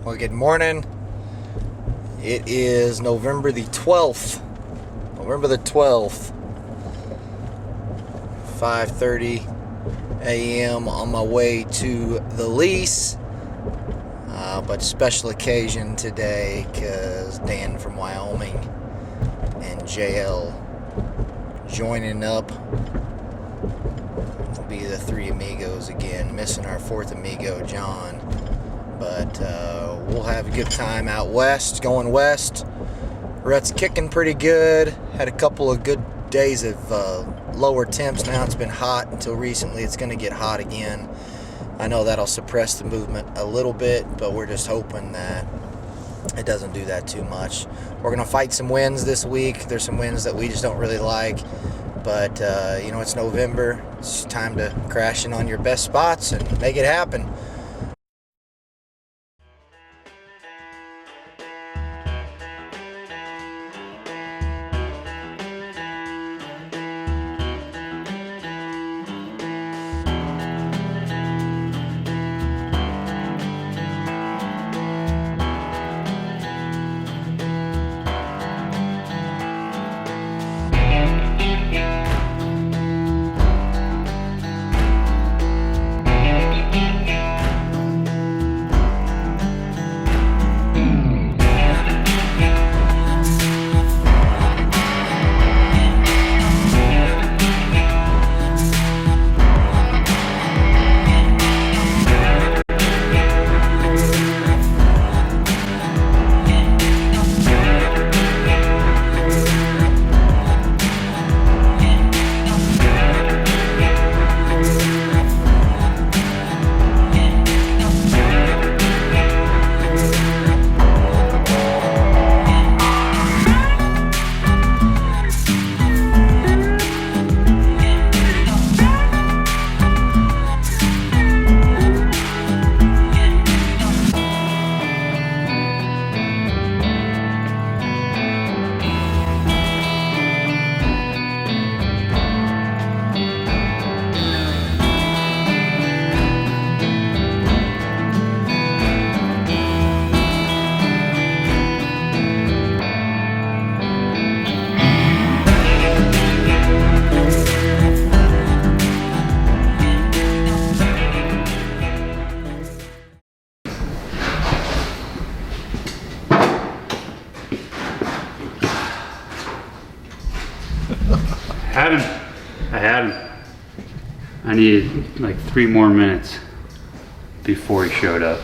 Well, good morning. It is November the 12th. November the 12th. 5:30 a.m. on my way to the lease. But special occasion today because Dan from Wyoming and JL joining up. It'll be the three amigos again, missing our fourth amigo, John. But we'll have a good time out west, going west. Rut's kicking pretty good. Had a couple of good days of lower temps. Now it's been hot until recently. It's going to get hot again. I know that'll suppress the movement a little bit, but we're just hoping that it doesn't do that too much. We're going to fight some winds this week. There's some winds that we just don't really like. But, it's November. It's time to crash in on your best spots and make it happen. I had him. I needed like 3 more minutes before he showed up.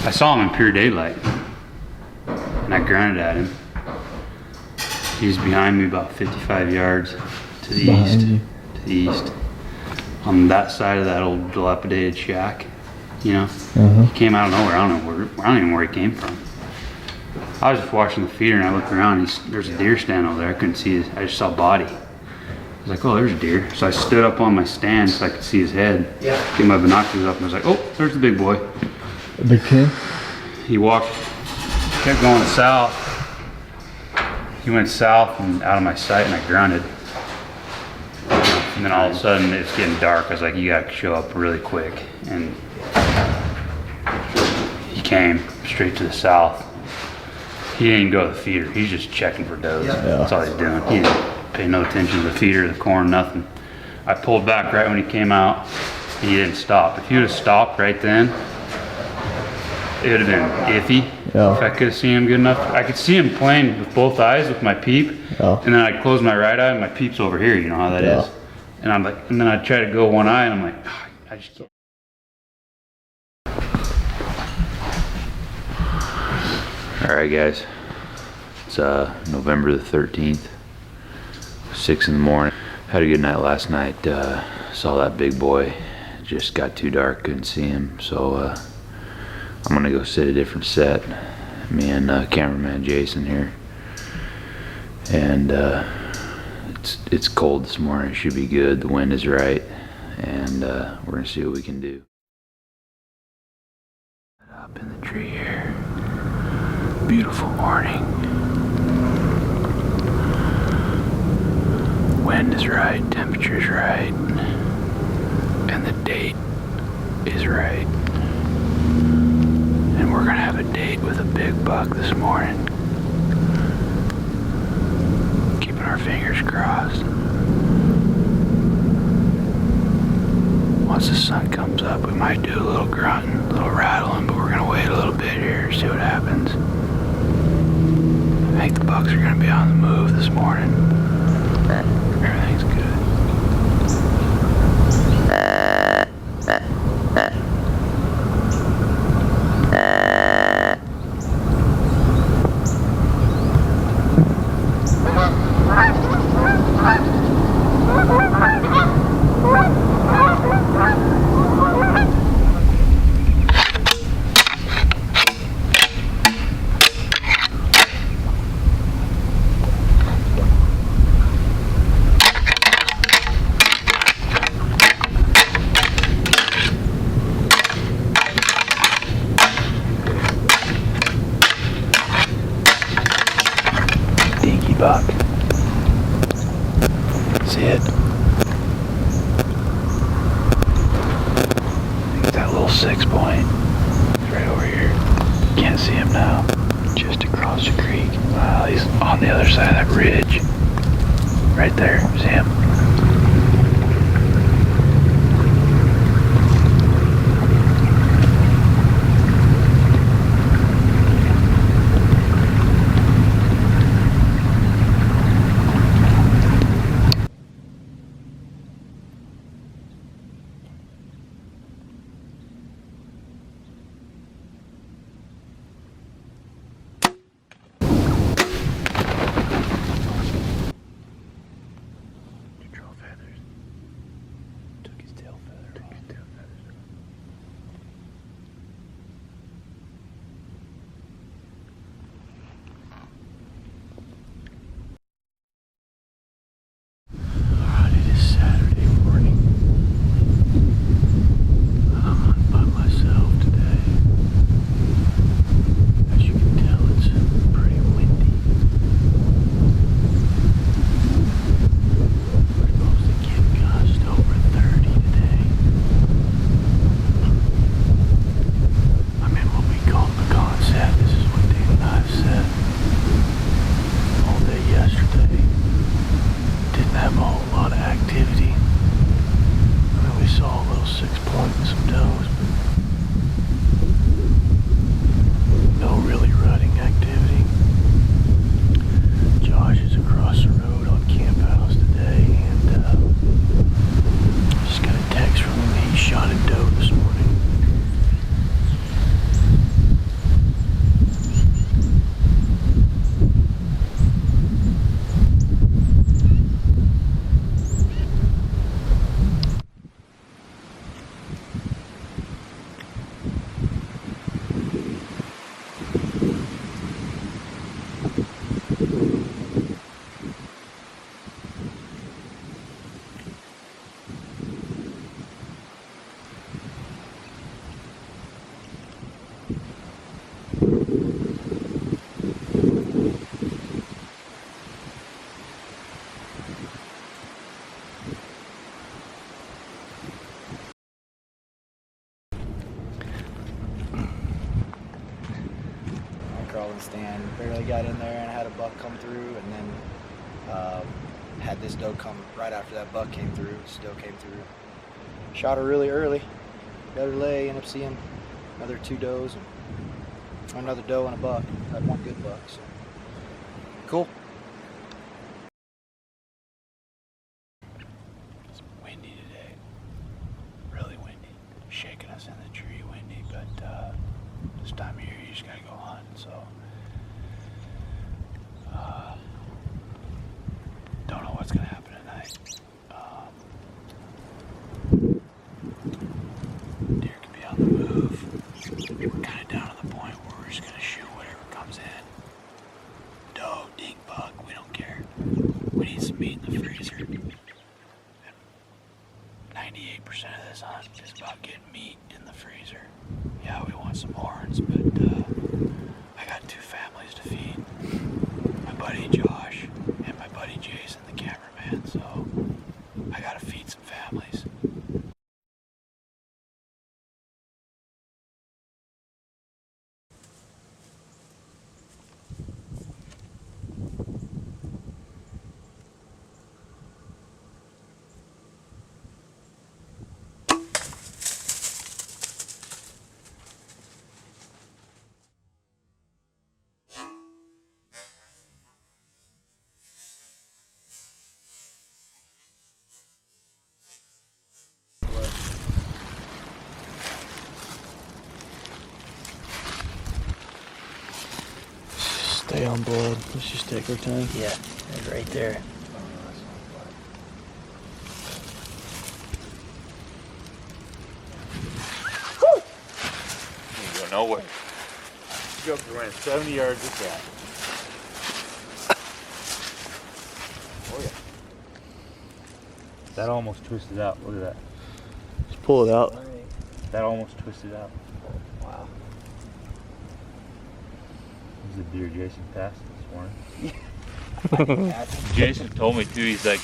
I saw him in pure daylight and I grunted at him. He's behind me about 55 yards to the east. On that side of that old dilapidated shack, He came out of nowhere. I don't even know where he came from. I was just watching the feeder and I looked around. There's a deer stand over there. I couldn't see I just saw a body. I was like, oh, there's a deer. So I stood up on my stand so I could see his head. Yeah. Get my binoculars up and I was like, oh, there's the big boy. A big king? He kept going south. He went south and out of my sight and I grunted. And then all of a sudden it's getting dark. I was like, you gotta show up really quick. And he came straight to the south. He didn't even go to the feeder. He's just checking for does. Yeah. That's all he's doing. He didn't pay no attention to the feeder, the corn, nothing. I pulled back right when he came out and he didn't stop. If he would have stopped right then, it would have been iffy. Yeah. If I could have seen him good enough. I could see him playing with both eyes with my peep. Yeah. And then I'd close my right eye and my peep's over here. You know how that is. And I'm like, and then I'd try to go one eye and I'm like, oh, I just can't. All right, guys. It's November the 13th, 6 in the morning. Had a good night last night. Saw that big boy. Just got too dark, couldn't see him. So I'm gonna go sit a different set. Me and cameraman Jason here. And it's cold this morning. It should be good. The wind is right, and we're gonna see what we can do. Up in the tree here. Beautiful morning. Wind is right, temperature's right, and the date is right. And we're gonna have a date with a big buck this morning. Keeping our fingers crossed. Once the sun comes up, we might do a little grunting, a little rattling, but we're gonna wait a little bit here, see what happens. I think the bucks are gonna be on the move this morning. Everything's good. Buck. See it? I think it's that little 6-point. He's right over here. Can't see him now. Just across the creek. Wow, he's on the other side of that ridge. Right there. See him? Crawling stand, barely got in there and had a buck come through, and then had this doe come right after that buck came through. This doe came through, shot her really early, got her lay, ended up seeing another 2 does and another doe and a buck. Had 1 good buck, so cool. It's windy today, really windy, shaking us in the tree windy, but this time of year you just gotta go hunting, so don't know what's gonna happen tonight. Deer could be on the move. We're kind of down to the point where we're just gonna shoot whatever comes in. Doe, dink, buck, we don't care. We need some meat in the freezer. 98% of this hunt is about getting meat in the freezer. Yeah, we want some horns, but I got 2 families to feed. My buddy Josh and my buddy Jason, the cameraman, so I gotta feed some families. stay on blood. Let's just take our time. Yeah, it's right there. You go nowhere. Joker went 70 yards with that. Oh yeah. That almost twisted out. Look at that. Just pull it out. That almost twisted out. Wow. This is a deer Jason passed this morning. Jason told me too. He's like,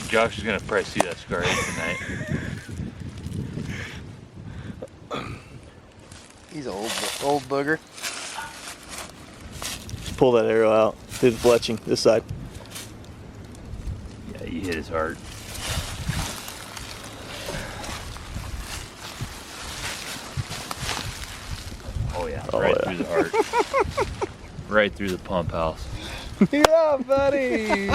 Josh is gonna probably see that scar tonight. He's an old booger. Just pull that arrow out. Do the fletching, this side. Yeah, he hit his heart. Oh yeah, Oh, right yeah. through the heart. Right through the pump house. Yeah, buddy.